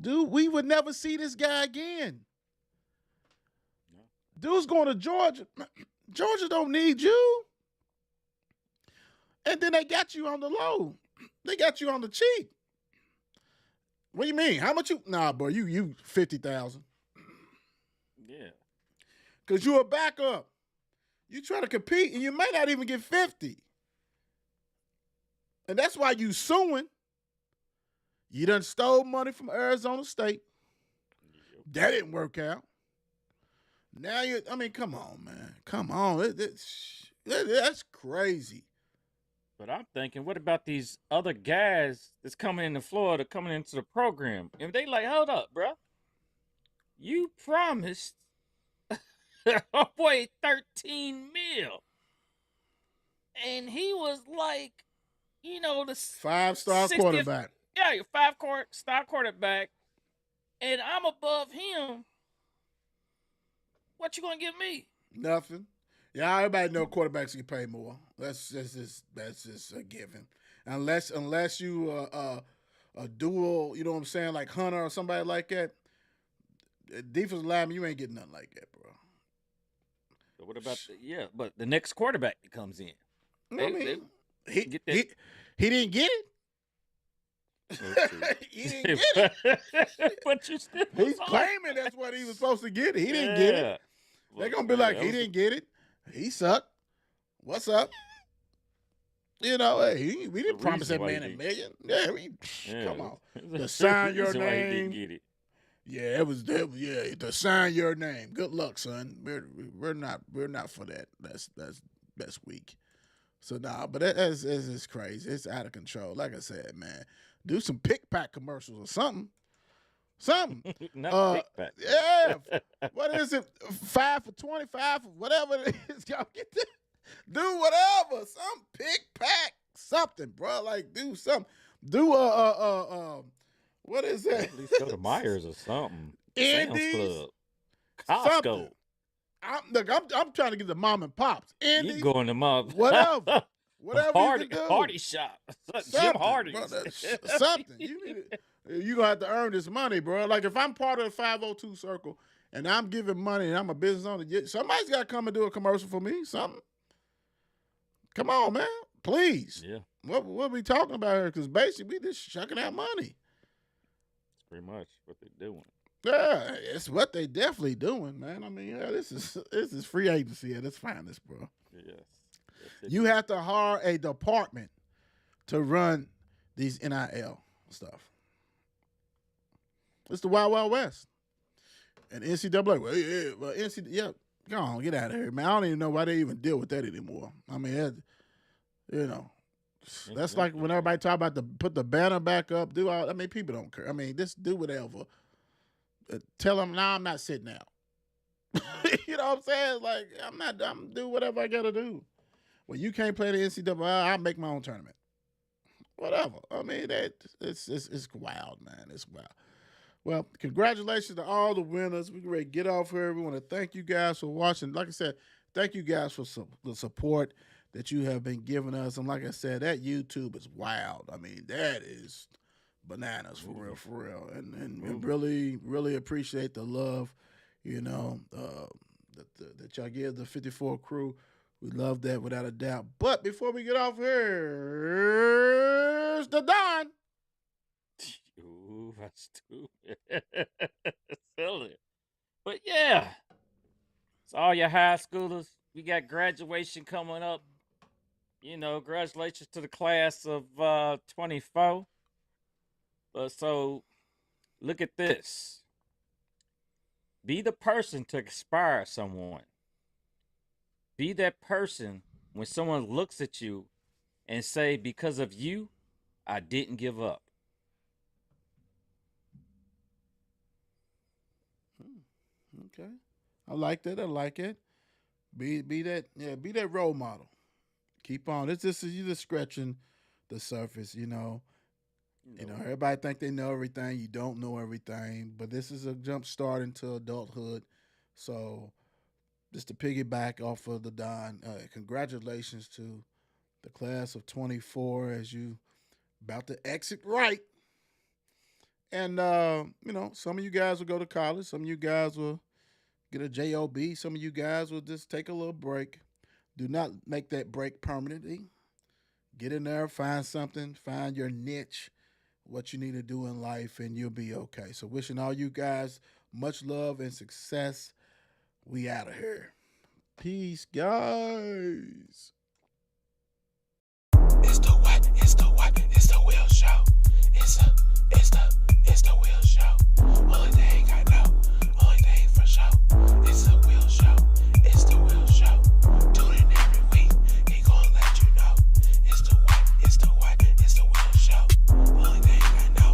Dude, we would never see this guy again. Dude's going to Georgia. Georgia don't need you. And then they got you on the low. They got you on the cheap. What do you mean? How much you? Nah, bro, you 50,000. Yeah. Because you a backup. You try to compete and you may not even get 50. And that's why you suing. You done stole money from Arizona State. That didn't work out. Now come on, man. Come on. That's crazy. But I'm thinking, what about these other guys that's coming into Florida, coming into the program? And they like, hold up, bro. You promised oh boy 13 mil. And he was like, the 5-star 60th quarterback. Yeah, your 5-star quarterback. And I'm above him. What you gonna give me? Nothing. Yeah, everybody know quarterbacks can pay more. That's just a given. Unless you a dual, you know what I'm saying, like Hunter or somebody like that. Defensive lineman, you ain't getting nothing like that, bro. But what about but the next quarterback that comes in? He didn't get it. He didn't get it. But you still he's claiming that's what he was supposed to get. He didn't get it. They're gonna be like, he didn't get it. He sucked. What's up? Hey, we didn't promise that man $1 million. Come on. To sign your name. Get it. Yeah, it was to sign your name. Good luck, son. We're not for that. That's weak. So but it's crazy. It's out of control. Like I said, man, do some pick pack commercials or something. Not pick pack. Yeah. What is it? 5 for 25, whatever it is. Y'all get that? Do whatever. Some pick pack something, bro. Like do something. Do what is that? At least go to Myers or something. Andy's, Sam's Club. Costco. I'm trying to get the mom and pops. Andy's, You going to mom. whatever you can do. Hardy shop. Jim Hardy. Something. You gonna have to earn this money, bro. Like if I'm part of the 502 circle and I'm giving money and I'm a business owner, somebody's got to come and do a commercial for me. Something. Come on, man. Please. Yeah. What are we talking about here? Because basically we just chucking out money. That's pretty much what they're doing. Yeah, it's what they definitely doing, man. I mean, this is free agency at its finest, bro. Yes. You have to hire a department to run these NIL stuff. It's the Wild Wild West. And NCAA, go on, get out of here, man. I don't even know why they even deal with that anymore. I mean, that's like when everybody talk about put the banner back up, do all. I mean, people don't care. I mean, just do whatever. Tell them, I'm not sitting out. You know what I'm saying? Like, I'm do whatever I got to do. Well, you can't play the NCAA, I'll make my own tournament. Whatever. I mean, it's wild, man. It's wild. Well, congratulations to all the winners. We're ready to get off here. We want to thank you guys for watching. Like I said, thank you guys for the support that you have been giving us. And like I said, that YouTube is wild. I mean, that is bananas for real. And really, really appreciate the love, that y'all give the 54 crew. We love that without a doubt. But before we get off here, here's the Don. Ooh, that's stupid. Silly. But yeah. It's all your high schoolers. We got graduation coming up. Congratulations to the class of 24. So look at this. Be the person to inspire someone. Be that person when someone looks at you and say, because of you, I didn't give up. Okay. I like that. I like it. Be that role model. Keep on. It's just you just scratching the surface, you know. You know, everybody think they know everything. You don't know everything, but this is a jump start into adulthood. So, just to piggyback off of the Don, congratulations to the class of 24 as you about to exit right. And you know, some of you guys will go to college. Some of you guys will get a job. Some of you guys will just take a little break. Do not make that break permanently. Get in there, find something, find your niche, what you need to do in life, and you'll be okay. So wishing all you guys much love and success. We out of here. Peace, guys. It's the what? It's the what? It's the Will Show. It's the Will Show. Only thing I know, only thing for sure. It's the Will Show. It's the Will Show. Tune in every week. He gonna let you know. It's the what? It's the what? It's the Will Show. Only thing I know,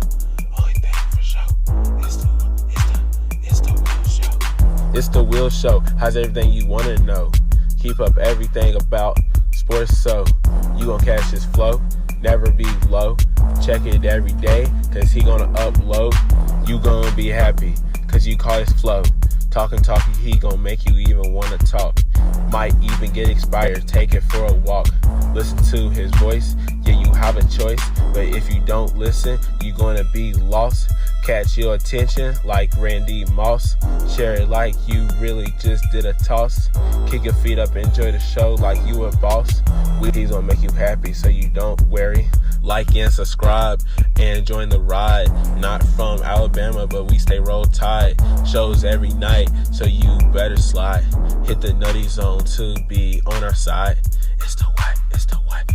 only thing for sure. It's the Will Show. It's the Will Show. How's everything you wanna know? Keep up everything about sports, so you gon' catch his flow. Never be low. Check it every day, cause he gonna upload. You gonna be happy, cause you call his flow. Talking, he gonna make you even wanna talk. Might even get expired, take it for a walk. Listen to his voice, yeah, you have a choice. But if you don't listen, you gonna be lost. Catch your attention like Randy Moss. Share it like you really just did a toss. Kick your feet up, enjoy the show like you a boss. He's gonna make you happy, so you don't worry. Like and subscribe and join the ride. Not from Alabama, but we stay roll tide. Shows every night, so you better slide. Hit the nutty zone to be on our side. It's the what? It's the what?